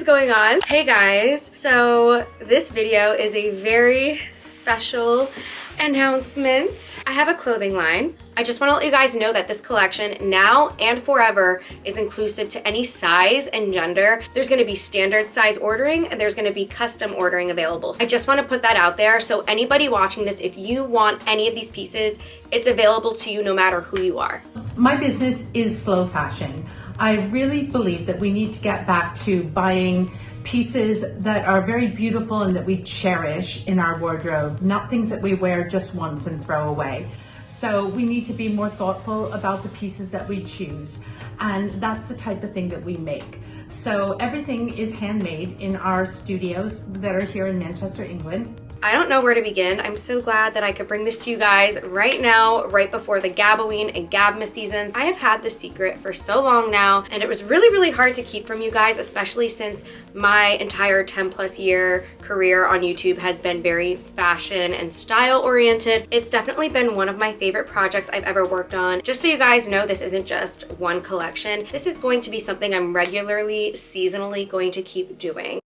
Going on. Hey guys, so this video is a very special announcement. I have a clothing line. I just want to let you guys know that this collection now and forever is inclusive to any size and gender. There's going to be standard size ordering and there's going to be custom ordering available. So I just want to put that out there, so anybody watching this, if you want any of these pieces, it's available to you no matter who you are. My business is slow fashion. I really believe that we need to get back to buying pieces that are very beautiful and that we cherish in our wardrobe, not things that we wear just once and throw away. So we need to be more thoughtful about the pieces that we choose, and that's the type of thing that we make. So everything is handmade in our studios that are here in Manchester, England. I don't know where to begin. I'm so glad that I could bring this to you guys right now, right before the Gaboween and Gabmas seasons. I have had this secret for so long now, and it was really hard to keep from you guys, especially since my entire 10+ year career on YouTube has been very fashion and style oriented. It's definitely been one of my favorite projects I've ever worked on. Just so you guys know, this isn't just one collection. This is going to be something I'm regularly, seasonally going to keep doing.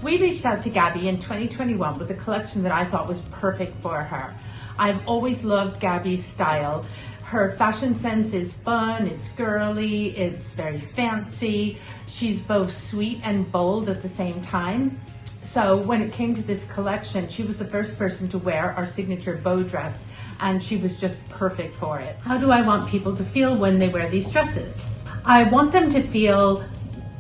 We reached out to Gabby in 2021 with a collection that I thought was perfect for her. I've always loved Gabby's style. Her fashion sense is fun, it's girly, it's very fancy. She's both sweet and bold at the same time. So when it came to this collection, she was the first person to wear our signature bow dress, and she was just perfect for it. How do I want people to feel when they wear these dresses? I want them to feel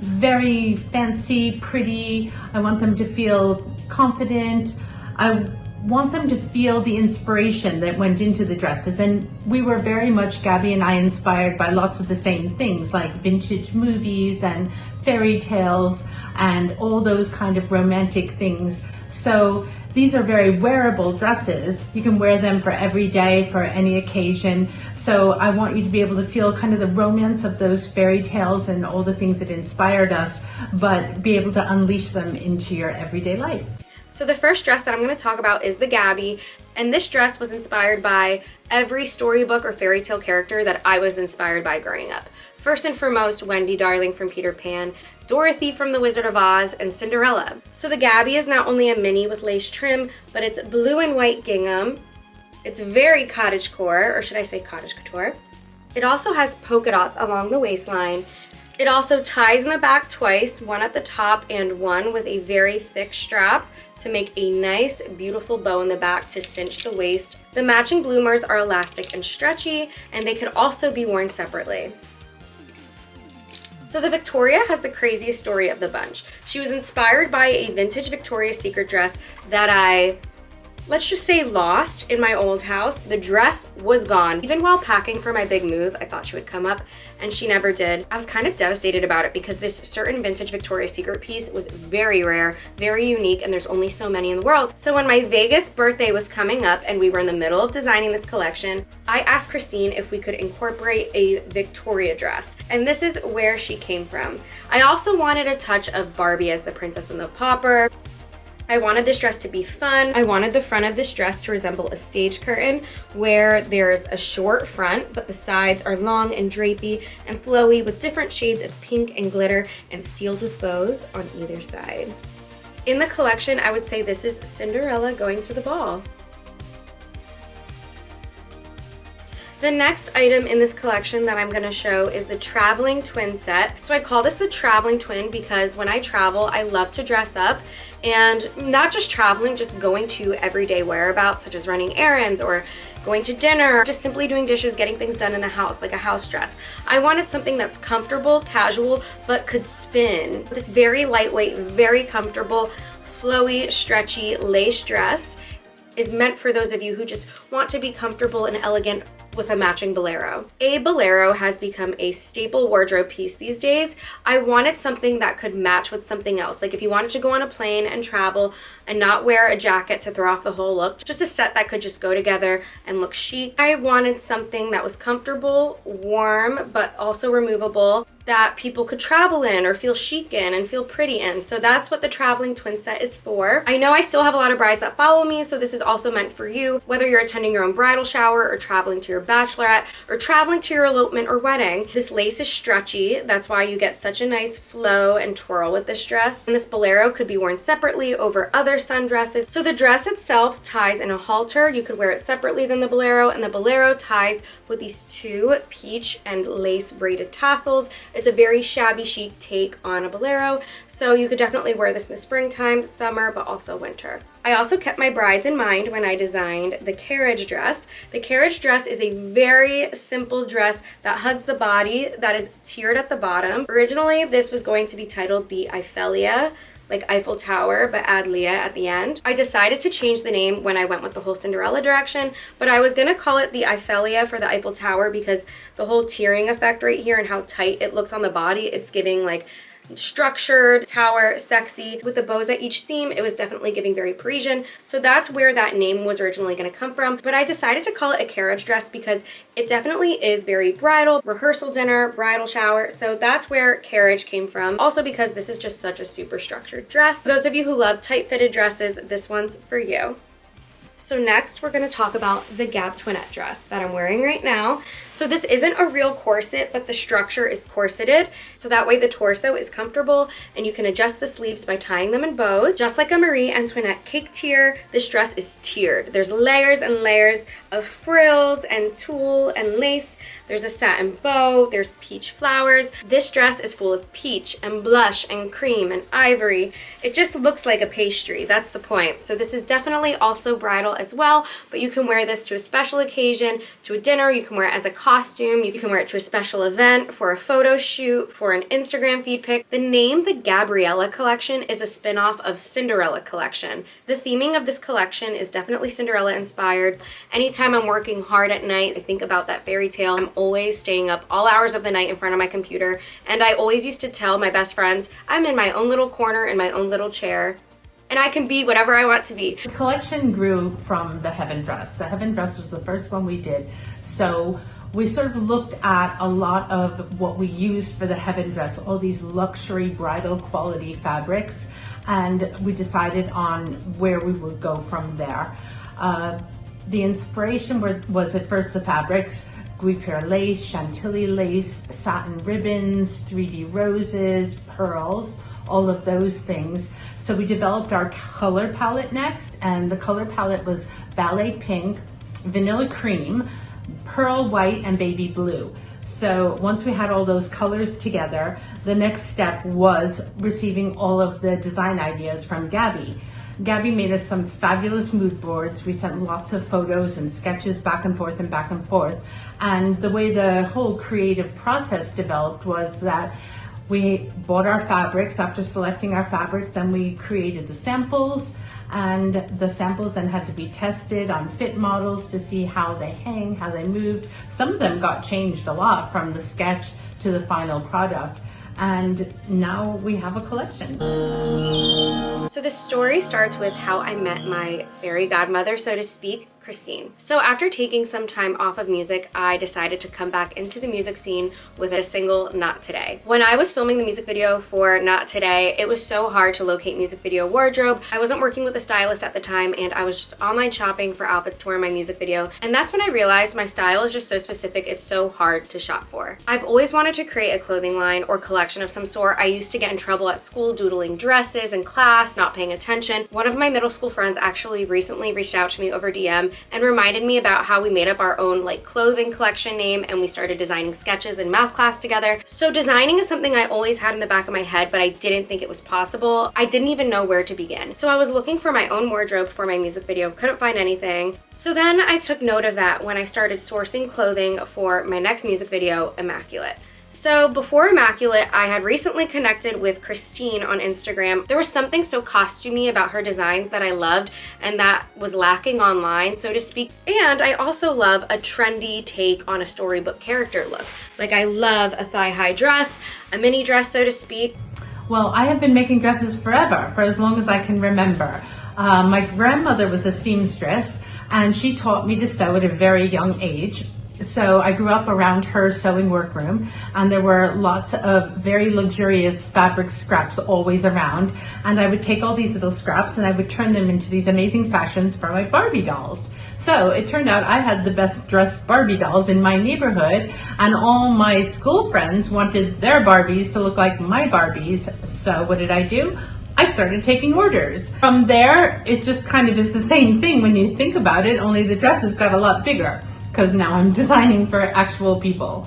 very fancy, pretty. I want them to feel confident. I want them to feel the inspiration that went into the dresses. And we were very much, Gabby and I, inspired by lots of the same things, like vintage movies and fairy tales and all those kind of romantic things. So these are very wearable dresses. You can wear them for every day, for any occasion. So I want you to be able to feel kind of the romance of those fairy tales and all the things that inspired us, but be able to unleash them into your everyday life. So the first dress that I'm going to talk about is the Gabby, and this dress was inspired by every storybook or fairy tale character that I was inspired by growing up. First and foremost, Wendy Darling from Peter Pan, Dorothy from The Wizard of Oz, and Cinderella. So the Gabby is not only a mini with lace trim, but it's blue and white gingham. It's very cottagecore, or should I say cottage couture. It also has polka dots along the waistline. It also ties in the back twice, one at the top and one with a very thick strap to make a nice, beautiful bow in the back to cinch the waist. The matching bloomers are elastic and stretchy, and they could also be worn separately. So the Victoria has the craziest story of the bunch. She was inspired by a vintage Victoria's Secret dress that I, let's just say, lost in my old house. The dress was gone. Even while packing for my big move, I thought she would come up, and she never did. I was kind of devastated about it because this certain vintage Victoria's Secret piece was very rare, very unique, and there's only so many in the world. So when my Vegas birthday was coming up and we were in the middle of designing this collection, I asked Christine if we could incorporate a Victoria dress, and this is where she came from. I also wanted a touch of Barbie as the Princess and the Pauper. I wanted this dress to be fun. I wanted the front of this dress to resemble a stage curtain where there's a short front, but the sides are long and drapey and flowy with different shades of pink and glitter and sealed with bows on either side. In the collection, I would say this is Cinderella going to the ball. The next item in this collection that I'm going to show is the traveling twin set. So I call this the traveling twin because when I travel, I love to dress up, and not just traveling, just going to everyday whereabouts such as running errands or going to dinner, just simply doing dishes, getting things done in the house, like a house dress. I wanted something that's comfortable, casual, but could spin. This very lightweight, very comfortable, flowy, stretchy lace dress is meant for those of you who just want to be comfortable and elegant with a matching bolero. A bolero has become a staple wardrobe piece these days. I wanted something that could match with something else. Like if you wanted to go on a plane and travel and not wear a jacket to throw off the whole look, just a set that could just go together and look chic. I wanted something that was comfortable, warm, but also removable, that people could travel in or feel chic in and feel pretty in. So that's what the traveling twin set is for. I know I still have a lot of brides that follow me, so this is also meant for you, whether you're attending your own bridal shower or traveling to your bachelorette or traveling to your elopement or wedding. This lace is stretchy. That's why you get such a nice flow and twirl with this dress. And this bolero could be worn separately over other sundresses. So the dress itself ties in a halter. You could wear it separately than the bolero, and the bolero ties with these two peach and lace braided tassels. It's a very shabby chic take on a bolero, so you could definitely wear this in the springtime, summer, but also winter. I also kept my brides in mind when I designed the carriage dress. The carriage dress is a very simple dress that hugs the body, that is tiered at the bottom. Originally, this was going to be titled the Eifelia, like Eiffel Tower, but add Leah at the end. I decided to change the name when I went with the whole Cinderella direction, but I was gonna call it the Eifelia for the Eiffel Tower because the whole tiering effect right here and how tight it looks on the body, it's giving like structured, tower, sexy. With the bows at each seam, it was definitely giving very Parisian. So that's where that name was originally going to come from. But I decided to call it a carriage dress because it definitely is very bridal, rehearsal dinner, bridal shower. So that's where carriage came from. Also because this is just such a super structured dress. For those of you who love tight fitted dresses, this one's for you. So next we're going to talk about the Gab Twinette dress that I'm wearing right now. So this isn't a real corset, but the structure is corseted. So that way the torso is comfortable and you can adjust the sleeves by tying them in bows. Just like a Marie Antoinette cake tier, this dress is tiered. There's layers and layers of frills and tulle and lace. There's a satin bow, there's peach flowers. This dress is full of peach and blush and cream and ivory. It just looks like a pastry, that's the point. So this is definitely also bridal as well, but you can wear this to a special occasion, to a dinner, you can wear it as a costume, you can wear it to a special event, for a photo shoot, for an Instagram feed pic. The name, the Gabriella collection, is a spin-off of Cinderella collection. The theming of this collection is definitely Cinderella inspired. Anytime I'm working hard at night, I think about that fairy tale. I'm always staying up all hours of the night in front of my computer, and I always used to tell my best friends, I'm in my own little corner in my own little chair, and I can be whatever I want to be. The collection grew from the Heaven Dress. The Heaven Dress was the first one we did. So we sort of looked at a lot of what we used for the Heaven Dress, all these luxury bridal quality fabrics, and we decided on where we would go from there. The inspiration was at first the fabrics, Guipure lace, Chantilly lace, satin ribbons, 3D roses, pearls, all of those things. So we developed our color palette next, and the color palette was ballet pink, vanilla cream, pearl white, and baby blue. So once we had all those colors together, the next step was receiving all of the design ideas from Gabby. Gabby made us some fabulous mood boards. We sent lots of photos and sketches back and forth and back and forth. And the way the whole creative process developed was that we bought our fabrics. After selecting our fabrics, then we created the samples, and the samples then had to be tested on fit models to see how they hang, how they moved. Some of them got changed a lot from the sketch to the final product. And now we have a collection. So the story starts with how I met my fairy godmother, so to speak, Christine. So after taking some time off of music, I decided to come back into the music scene with a single, Not Today. When I was filming the music video for Not Today, it was so hard to locate music video wardrobe. I wasn't working with a stylist at the time, and I was just online shopping for outfits to wear in my music video. And that's when I realized my style is just so specific, it's so hard to shop for. I've always wanted to create a clothing line or collection of some sort. I used to get in trouble at school doodling dresses in class, not paying attention. One of my middle school friends actually recently reached out to me over DM and reminded me about how we made up our own like clothing collection name, and we started designing sketches in math class together. So designing is something I always had in the back of my head, but I didn't think it was possible. I didn't even know where to begin. So I was looking for my own wardrobe for my music video, couldn't find anything. So then I took note of that when I started sourcing clothing for my next music video, Immaculate. So before Immaculate, I had recently connected with Christine on Instagram. There was something so costumey about her designs that I loved and that was lacking online, so to speak. And I also love a trendy take on a storybook character look. Like I love a thigh-high dress, a mini dress, so to speak. Well, I have been making dresses forever, for as long as I can remember. My grandmother was a seamstress and she taught me to sew at a very young age. So I grew up around her sewing workroom, and there were lots of very luxurious fabric scraps always around. And I would take all these little scraps and I would turn them into these amazing fashions for my Barbie dolls. So it turned out I had the best dressed Barbie dolls in my neighborhood, and all my school friends wanted their Barbies to look like my Barbies. So what did I do? I started taking orders. From there, it just kind of is the same thing when you think about it, only the dresses got a lot bigger, because now I'm designing for actual people.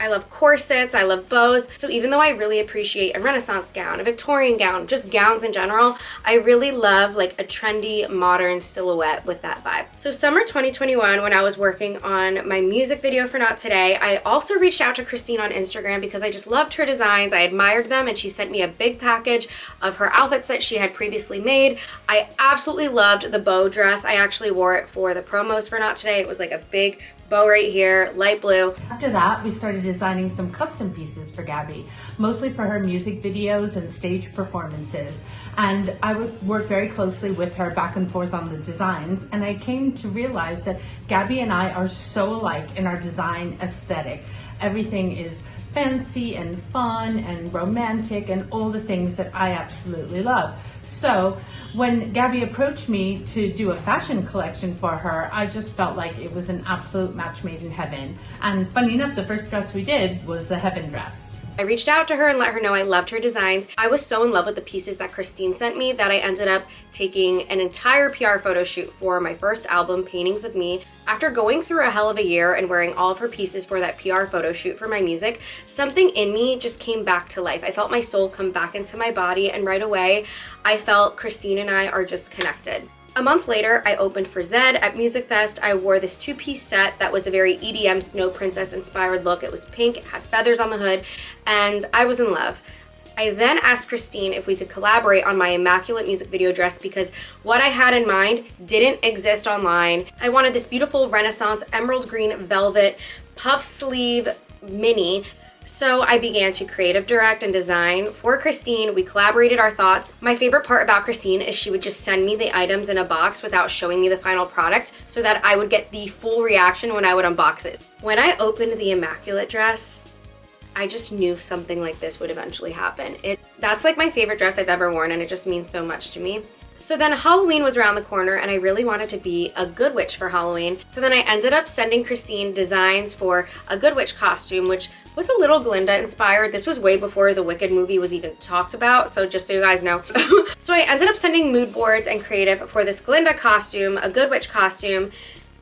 I love corsets, I love bows. So even though I really appreciate a Renaissance gown, a Victorian gown, just gowns in general, I really love like a trendy, modern silhouette with that vibe. So summer 2021, when I was working on my music video for Not Today, I also reached out to Christine on Instagram because I just loved her designs. I admired them, and she sent me a big package of her outfits that she had previously made. I absolutely loved the bow dress. I actually wore it for the promos for Not Today. It was like a big bow right here, light blue. After that, we started designing some custom pieces for Gabby, mostly for her music videos and stage performances. And I would work very closely with her back and forth on the designs. And I came to realize that Gabby and I are so alike in our design aesthetic. Everything is fancy and fun and romantic and all the things that I absolutely love. So when Gabby approached me to do a fashion collection for her, I just felt like it was an absolute match made in heaven. And funny enough, the first dress we did was the heaven dress. I reached out to her and let her know I loved her designs. I was so in love with the pieces that Christine sent me that I ended up taking an entire PR photo shoot for my first album, Paintings of Me. After going through a hell of a year and wearing all of her pieces for that PR photo shoot for my music, something in me just came back to life. I felt my soul come back into my body, and right away, I felt Christine and I are just connected. A month later, I opened for Zed at Music Fest. I wore this two-piece set that was a very EDM Snow Princess inspired look. It was pink, it had feathers on the hood, and I was in love. I then asked Christine if we could collaborate on my Immaculate music video dress because what I had in mind didn't exist online. I wanted this beautiful Renaissance emerald green velvet puff sleeve mini. So I began to creative direct and design for Christine. We collaborated our thoughts. My favorite part about Christine is she would just send me the items in a box without showing me the final product so that I would get the full reaction when I would unbox it. When I opened the Immaculate dress, I just knew something like this would eventually happen. That's like my favorite dress I've ever worn, and it just means so much to me. So then Halloween was around the corner and I really wanted to be a good witch for Halloween. So then I ended up sending Christine designs for a good witch costume, which was a little Glinda inspired. This was way before the Wicked movie was even talked about, so just so you guys know. So I ended up sending mood boards and creative for this Glinda costume, a good witch costume.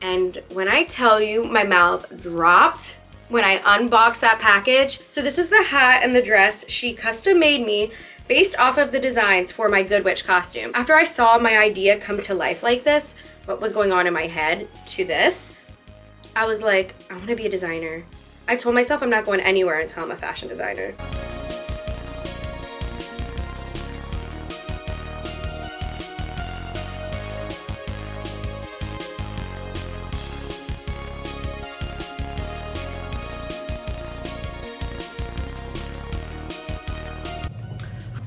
And when I tell you, my mouth dropped when I unboxed that package. So this is the hat and the dress she custom made me based off of the designs for my Good Witch costume. After I saw my idea come to life like this, what was going on in my head to this, I was like, I want to be a designer. I told myself I'm not going anywhere until I'm a fashion designer.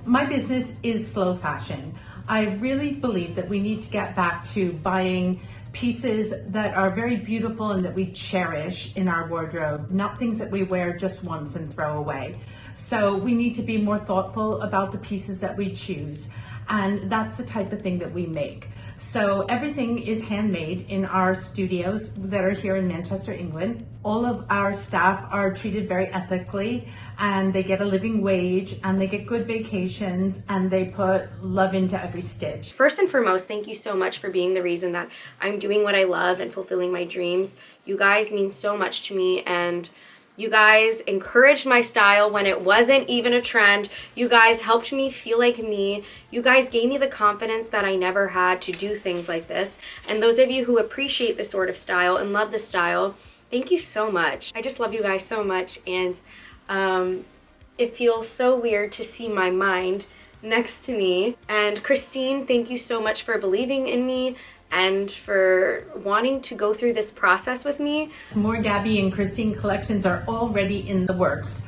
My business is slow fashion. I really believe that we need to get back to buying pieces that are very beautiful and that we cherish in our wardrobe, not things that we wear just once and throw away. So we need to be more thoughtful about the pieces that we choose, and that's the type of thing that we make. So everything is handmade in our studios that are here in Manchester, England. All of our staff are treated very ethically, and they get a living wage, and they get good vacations, and they put love into every stitch. First and foremost, thank you so much for being the reason that I'm doing what I love and fulfilling my dreams. You guys mean so much to me, and you guys encouraged my style when it wasn't even a trend. You guys helped me feel like me. You guys gave me the confidence that I never had to do things like this. And those of you who appreciate this sort of style and love this style, thank you so much. I just love you guys so much, and It feels so weird to see my mind next to me. And Christine, thank you so much for believing in me and for wanting to go through this process with me. More Gabby and Christine collections are already in the works.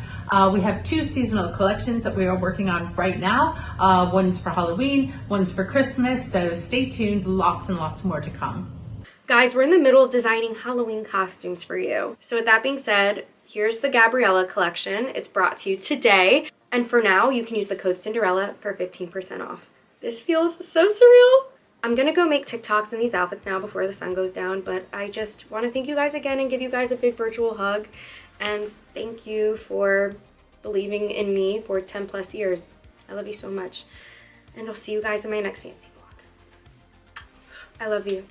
We have 2 seasonal collections that we are working on right now. One's for Halloween, one's for Christmas, so stay tuned, lots and lots more to come. Guys, we're in the middle of designing Halloween costumes for you. So with that being said, here's the Gabriella collection. It's brought to you today. And for now, you can use the code Cinderella for 15% off. This feels so surreal. I'm gonna go make TikToks in these outfits now before the sun goes down, but I just wanna thank you guys again and give you guys a big virtual hug. And thank you for believing in me for 10 plus years. I love you so much. And I'll see you guys in my next fancy vlog. I love you.